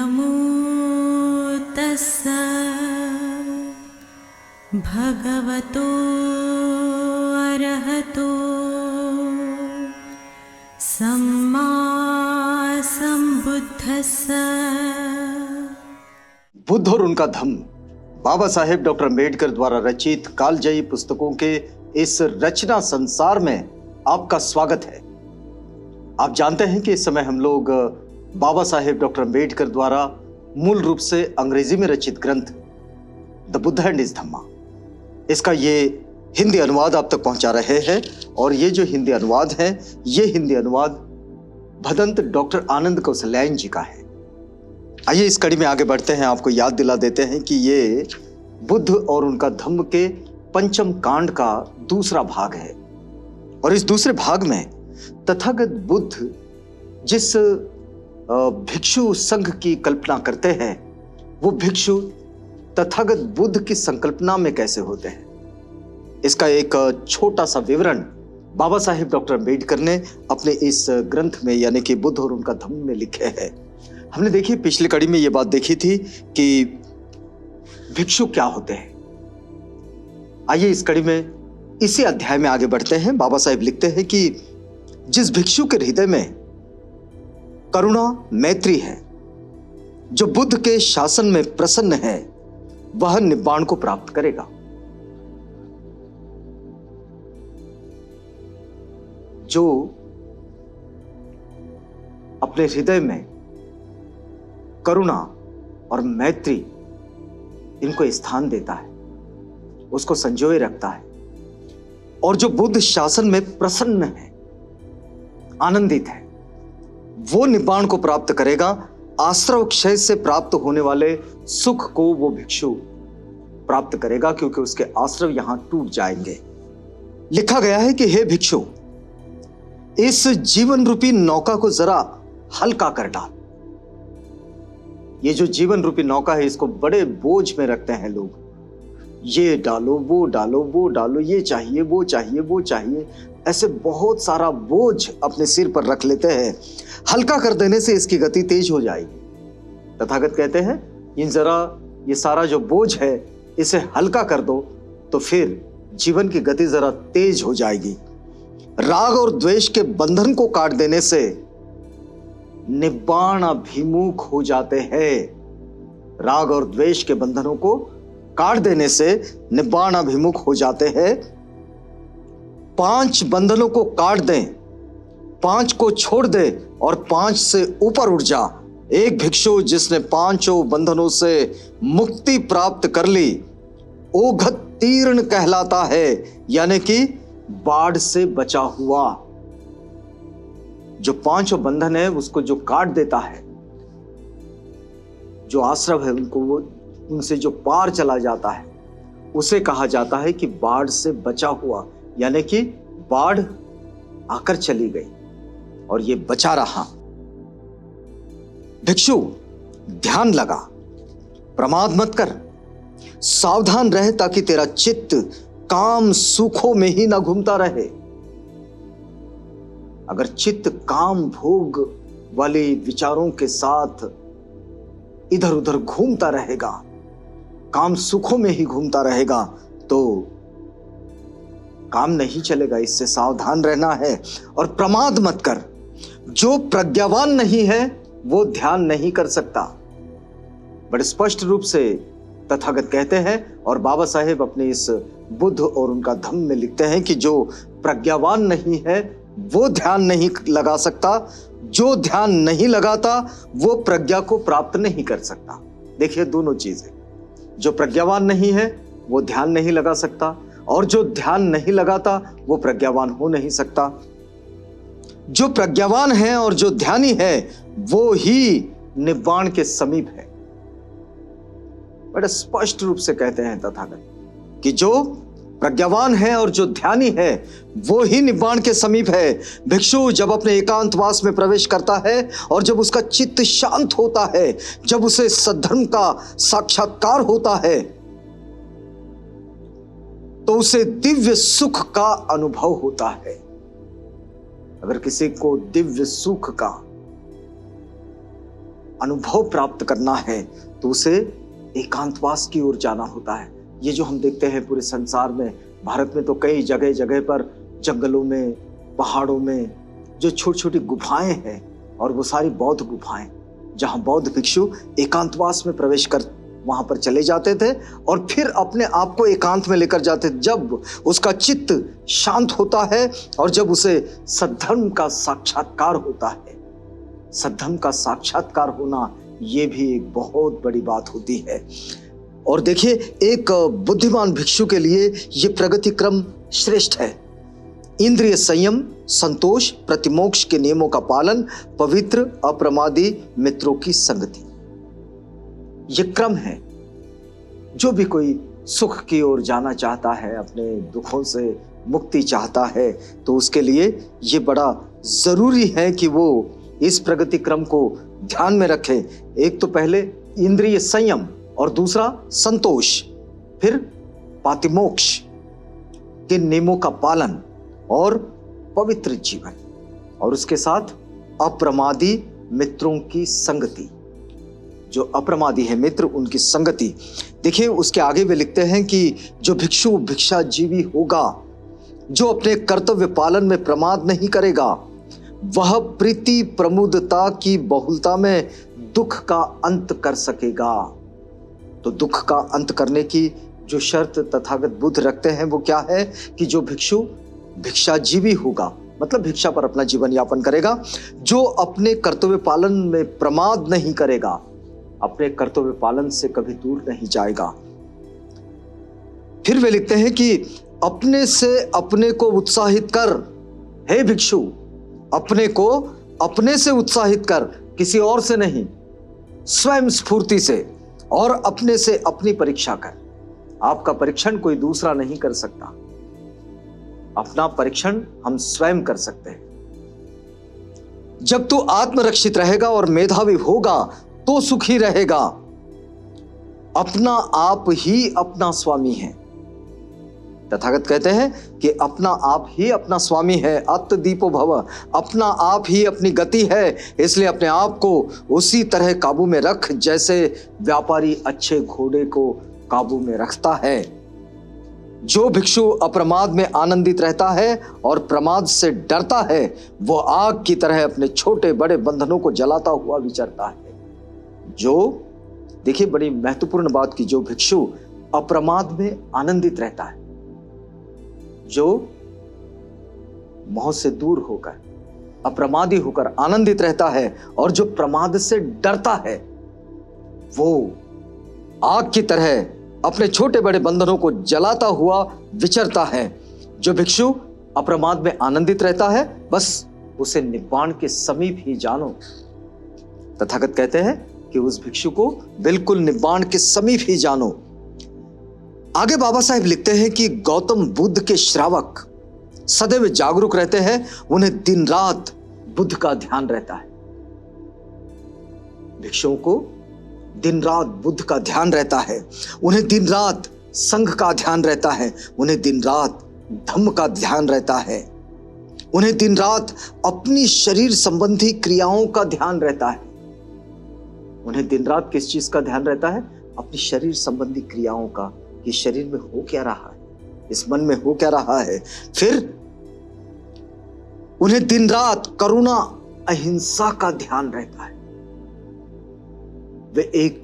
नमो तस्स भगवतो अरहतो सम्मा संबुद्धस्स। बुद्ध और उनका धम्म बाबा साहेब डॉक्टर अम्बेडकर द्वारा रचित कालजयी पुस्तकों के इस रचना संसार में आपका स्वागत है। आप जानते हैं कि इस समय हम लोग बाबा साहेब डॉक्टर अम्बेडकर द्वारा मूल रूप से अंग्रेजी में रचित ग्रंथ द बुद्ध एंड हिज धम्मा, इसका ये हिंदी अनुवाद आप तक पहुंचा रहे हैं। और ये जो हिंदी अनुवाद है, ये हिंदी अनुवाद भदंत डॉक्टर आनंद कौशल्यायन जी का है। आइए इस कड़ी में आगे बढ़ते हैं। आपको याद दिला देते हैं कि ये बुद्ध और उनका धम्म के पंचम कांड का दूसरा भाग है। और इस दूसरे भाग में तथागत बुद्ध जिस भिक्षु संघ की कल्पना करते हैं, वो भिक्षु तथागत बुद्ध की संकल्पना में कैसे होते हैं, इसका एक छोटा सा विवरण बाबा साहेब डॉक्टर अम्बेडकर ने अपने इस ग्रंथ में यानी कि बुद्ध और उनका धम्म में लिखे हैं। हमने देखी पिछली कड़ी में ये बात देखी थी कि भिक्षु क्या होते हैं। आइए इस कड़ी में इसी अध्याय में आगे बढ़ते हैं। बाबा साहेब लिखते हैं कि जिस भिक्षु के हृदय में करुणा मैत्री है, जो बुद्ध के शासन में प्रसन्न है, वह निब्बाण को प्राप्त करेगा। जो अपने हृदय में करुणा और मैत्री इनको स्थान देता है, उसको संजोए रखता है, और जो बुद्ध शासन में प्रसन्न है, आनंदित है, वो निब्बाण को प्राप्त करेगा। आश्रव क्षय से प्राप्त होने वाले सुख को वो भिक्षु प्राप्त करेगा, क्योंकि उसके आश्रव यहां टूट जाएंगे। लिखा गया है कि हे भिक्षु, इस जीवन रूपी नौका को जरा हल्का कर डाल। ये जो जीवन रूपी नौका है, इसको बड़े बोझ में रखते हैं लोग। ये डालो, वो डालो, वो डालो, ये चाहिए, वो चाहिए, वो चाहिए, ऐसे बहुत सारा बोझ अपने सिर पर रख लेते हैं। हल्का कर देने से इसकी गति तेज हो जाएगी। तथागत कहते हैं ये सारा जो बोझ है, इसे हल्का कर दो तो फिर जीवन की गति जरा तेज हो जाएगी। राग और द्वेष के बंधन को काट देने से निब्बाण अभिमुख हो जाते हैं। राग और द्वेष के बंधनों को काट देने से निब्बाण अभिमुख हो जाते हैं। 5 बंधनों को काट दें, 5 को छोड़ दे और 5 से ऊपर उठ जा। एक भिक्षु जिसने 5 बंधनों से मुक्ति प्राप्त कर ली, ओघत तीर्ण कहलाता है, यानी कि बाढ़ से बचा हुआ। जो 5 बंधन है उसको जो काट देता है, जो आश्रव है उनसे जो पार चला जाता है, उसे कहा जाता है कि बाढ़ से बचा हुआ, यानी कि बाढ़ आकर चली गई और ये बचा रहा। भिक्षु ध्यान लगा, प्रमाद मत कर, सावधान रहे ताकि तेरा चित्त काम सुखों में ही ना घूमता रहे। अगर चित्त काम भोग वाले विचारों के साथ इधर उधर घूमता रहेगा, काम सुखों में ही घूमता रहेगा, तो काम नहीं चलेगा। इससे सावधान रहना है। और प्रमाद मत कर, जो प्रज्ञावान नहीं है वो ध्यान नहीं कर सकता। बड़े स्पष्ट रूप से तथागत कहते हैं, और बाबा साहेब अपने इस बुद्ध और उनका धम्म में लिखते हैं कि जो प्रज्ञावान नहीं है वो ध्यान नहीं लगा सकता, जो ध्यान नहीं लगाता वो प्रज्ञा को प्राप्त नहीं कर सकता। देखिए दोनों चीजें, जो प्रज्ञावान नहीं है वो ध्यान नहीं लगा सकता, और जो ध्यान नहीं लगाता वो प्रज्ञावान हो नहीं सकता। जो प्रज्ञावान है और जो ध्यानी है वो ही निब्बाण के समीप है। बड़े स्पष्ट रूप से कहते हैं तथागत कि जो प्रज्ञावान है और जो ध्यानी है वो ही निब्बाण के समीप है। भिक्षु जब अपने एकांतवास में प्रवेश करता है और जब उसका चित्त शांत होता है, जब उसे सद्धर्म का साक्षात्कार होता है, तो उसे दिव्य सुख का अनुभव होता है। अगर किसी को दिव्य सुख का अनुभव प्राप्त करना है तो उसे एकांतवास की ओर जाना होता है। ये जो हम देखते हैं पूरे संसार में, भारत में तो कई जगह जगह पर जंगलों में, पहाड़ों में जो छोटी छोटी गुफाएं हैं, और वो सारी बौद्ध गुफाएं जहां बौद्ध भिक्षु एकांतवास में प्रवेश कर वहां पर चले जाते थे और फिर अपने आप को एकांत में लेकर जाते थे। जब उसका चित्त शांत होता है और जब उसे सद्धर्म का साक्षात्कार होता है, सद्धर्म का साक्षात्कार होना ये भी एक बहुत बड़ी बात होती है। और देखिए, एक बुद्धिमान भिक्षु के लिए ये प्रगति क्रम श्रेष्ठ है। इंद्रिय संयम, संतोष, प्रतिमोक्ष के नियमों का पालन, पवित्र अप्रमादी मित्रों की संगति, ये क्रम है। जो भी कोई सुख की ओर जाना चाहता है, अपने दुखों से मुक्ति चाहता है, तो उसके लिए ये बड़ा जरूरी है कि वो इस प्रगति क्रम को ध्यान में रखे। एक तो पहले इंद्रिय संयम और दूसरा संतोष, फिर पातिमोक्ष के नियमों का पालन और पवित्र जीवन, और उसके साथ अप्रमादी मित्रों की संगति। जो अप्रमादी है मित्र, उनकी संगति। देखिए, उसके आगे वे लिखते हैं कि जो भिक्षु भिक्षा जीवी होगा, जो अपने कर्तव्य पालन में प्रमाद नहीं करेगा, वह प्रीति प्रमुदता की बहुलता में दुख का अंत कर सकेगा। तो दुख का अंत करने की जो शर्त तथागत बुद्ध रखते हैं वो क्या है कि जो भिक्षु भिक्षाजीवी होगा, मतलब भिक्षा पर अपना जीवन यापन करेगा, जो अपने कर्तव्य पालन में प्रमाद नहीं करेगा, अपने कर्तव्य पालन से कभी दूर नहीं जाएगा। फिर वे लिखते हैं कि अपने से अपने को उत्साहित कर, हे भिक्षु, अपने को अपने से उत्साहित कर, किसी और से नहीं, स्वयं स्फूर्ति से, और अपने से अपनी परीक्षा कर। आपका परीक्षण कोई दूसरा नहीं कर सकता, अपना परीक्षण हम स्वयं कर सकते हैं। जब तू आत्मरक्षित रहेगा और मेधावी होगा तो सुखी रहेगा। अपना आप ही अपना स्वामी है। तथागत कहते हैं कि अपना आप ही अपना स्वामी है। आत्मदीपो भव, अपना आप ही अपनी गति है। इसलिए अपने आप को उसी तरह काबू में रख जैसे व्यापारी अच्छे घोड़े को काबू में रखता है। जो भिक्षु अप्रमाद में आनंदित रहता है और प्रमाद से डरता है, वो आग की तरह अपने छोटे बड़े बंधनों को जलाता हुआ विचरता है। जो, देखिए बड़ी महत्वपूर्ण बात की, जो भिक्षु अप्रमाद में आनंदित रहता है, जो मोह से दूर होकर अप्रमादी होकर आनंदित रहता है, और जो प्रमाद से डरता है, वो आग की तरह अपने छोटे बड़े बंधनों को जलाता हुआ विचरता है। जो भिक्षु अप्रमाद में आनंदित रहता है, बस उसे निब्बाण के समीप ही जानो। तथागत कहते हैं कि उस भिक्षु को बिल्कुल निब्बाण के समीप ही जानो। आगे बाबा साहेब लिखते हैं कि गौतम बुद्ध के श्रावक सदैव जागरूक रहते हैं, उन्हें दिन रात बुद्ध का ध्यान रहता है। भिक्षुओं को दिन रात बुद्ध का ध्यान रहता है, उन्हें दिन रात संघ का ध्यान रहता है, उन्हें दिन रात धम्म का ध्यान रहता है, उन्हें दिन रात अपनी शरीर संबंधी क्रियाओं का ध्यान रहता है। उन्हें दिन रात किस चीज का ध्यान रहता है? अपनी शरीर संबंधी क्रियाओं का, कि शरीर में हो क्या रहा है, इस मन में हो क्या रहा है। फिर उन्हें दिन रात करुणा अहिंसा का ध्यान रहता है। वे एक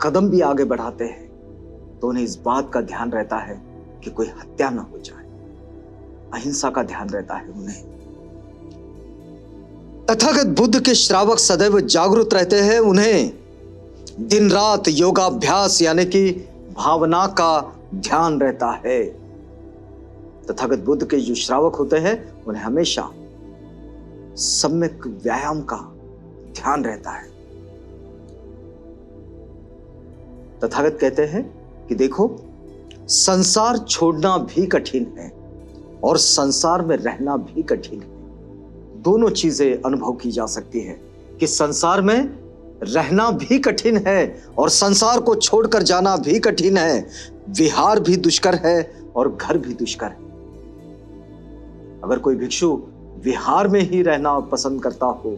कदम भी आगे बढ़ाते हैं तो उन्हें इस बात का ध्यान रहता है कि कोई हत्या ना हो जाए। अहिंसा का ध्यान रहता है उन्हें। तथागत बुद्ध के श्रावक सदैव जागरूक रहते हैं, उन्हें दिन रात योगाभ्यास यानी कि भावना का ध्यान रहता है। तथागत बुद्ध के जो श्रावक होते हैं उन्हें हमेशा सम्यक व्यायाम का ध्यान रहता है। तथागत कहते हैं कि देखो, संसार छोड़ना भी कठिन है और संसार में रहना भी कठिन है। दोनों चीजें अनुभव की जा सकती है कि संसार में रहना भी कठिन है और संसार को छोड़कर जाना भी कठिन है। विहार भी दुष्कर है और घर भी दुष्कर है। अगर कोई भिक्षु विहार में ही रहना पसंद करता हो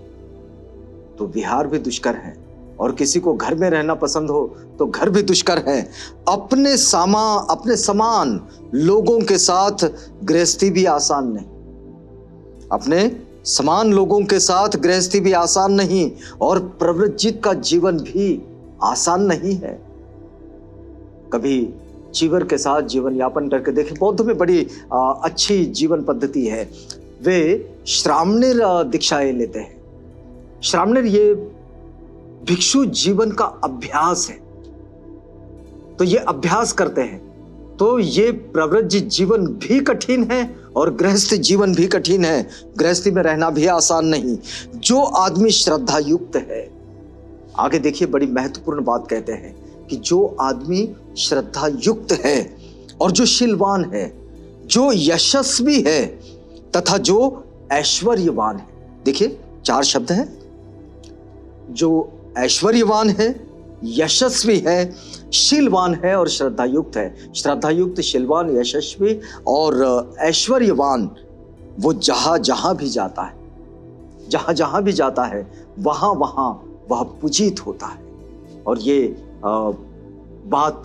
तो विहार भी दुष्कर है, और किसी को घर में रहना पसंद हो तो घर भी दुष्कर है। अपने समान लोगों के साथ गृहस्थी भी आसान नहीं, अपने समान लोगों के साथ गृहस्थी भी आसान नहीं, और प्रव्रजित का जीवन भी आसान नहीं है। कभी चीवर के साथ जीवन यापन करके देखें। बौद्धों में बड़ी अच्छी जीवन पद्धति है। वे श्रामणेर दीक्षाएं लेते हैं। श्रामणेर ये भिक्षु जीवन का अभ्यास है, तो ये अभ्यास करते हैं। तो ये प्रव्रजित जीवन भी कठिन है और गृहस्थ जीवन भी कठिन है। गृहस्थी में रहना भी आसान नहीं। जो आदमी श्रद्धा युक्त है, आगे देखिए बड़ी महत्वपूर्ण बात कहते हैं कि जो आदमी श्रद्धा युक्त है और जो शीलवान है, जो यशस्वी है तथा जो ऐश्वर्यवान है। देखिए 4 शब्द हैं, जो ऐश्वर्यवान है, यशस्वी है, शीलवान है और श्रद्धायुक्त है। श्रद्धायुक्त, शीलवान, यशस्वी और ऐश्वर्यवान, वो जहां जहां भी जाता है, जहां जहां भी जाता है वहां वहां वह पूजित होता है। और ये बात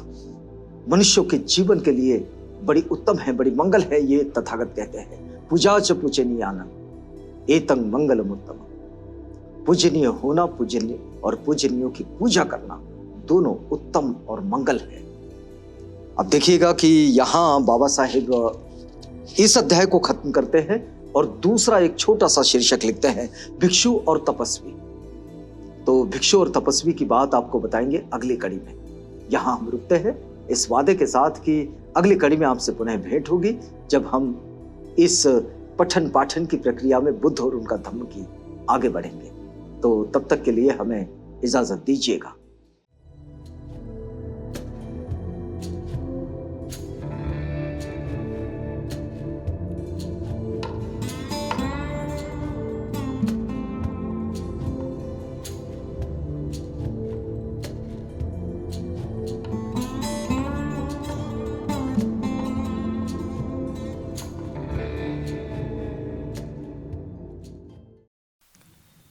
मनुष्यों के जीवन के लिए बड़ी उत्तम है, बड़ी मंगल है। ये तथागत कहते हैं, पूजा च पूजनीयानम एतं मंगलम उत्तम। पूजनीय होना, पूजनीय और पूजनीयों की पूजा करना, दोनों उत्तम और मंगल है। अब देखिएगा कि यहाँ बाबा साहेब इस अध्याय को खत्म करते हैं और दूसरा एक छोटा सा शीर्षक लिखते हैं, भिक्षु और तपस्वी। तो भिक्षु और तपस्वी की बात आपको बताएंगे अगली कड़ी में। यहाँ हम रुकते हैं इस वादे के साथ कि अगली कड़ी में आपसे पुनः भेंट होगी, जब हम इस पठन पाठन की प्रक्रिया में बुद्ध और उनका धम्म की आगे बढ़ेंगे। तो तब तक के लिए हमें इजाजत दीजिएगा।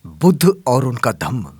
बुद्ध और उनका धम्म।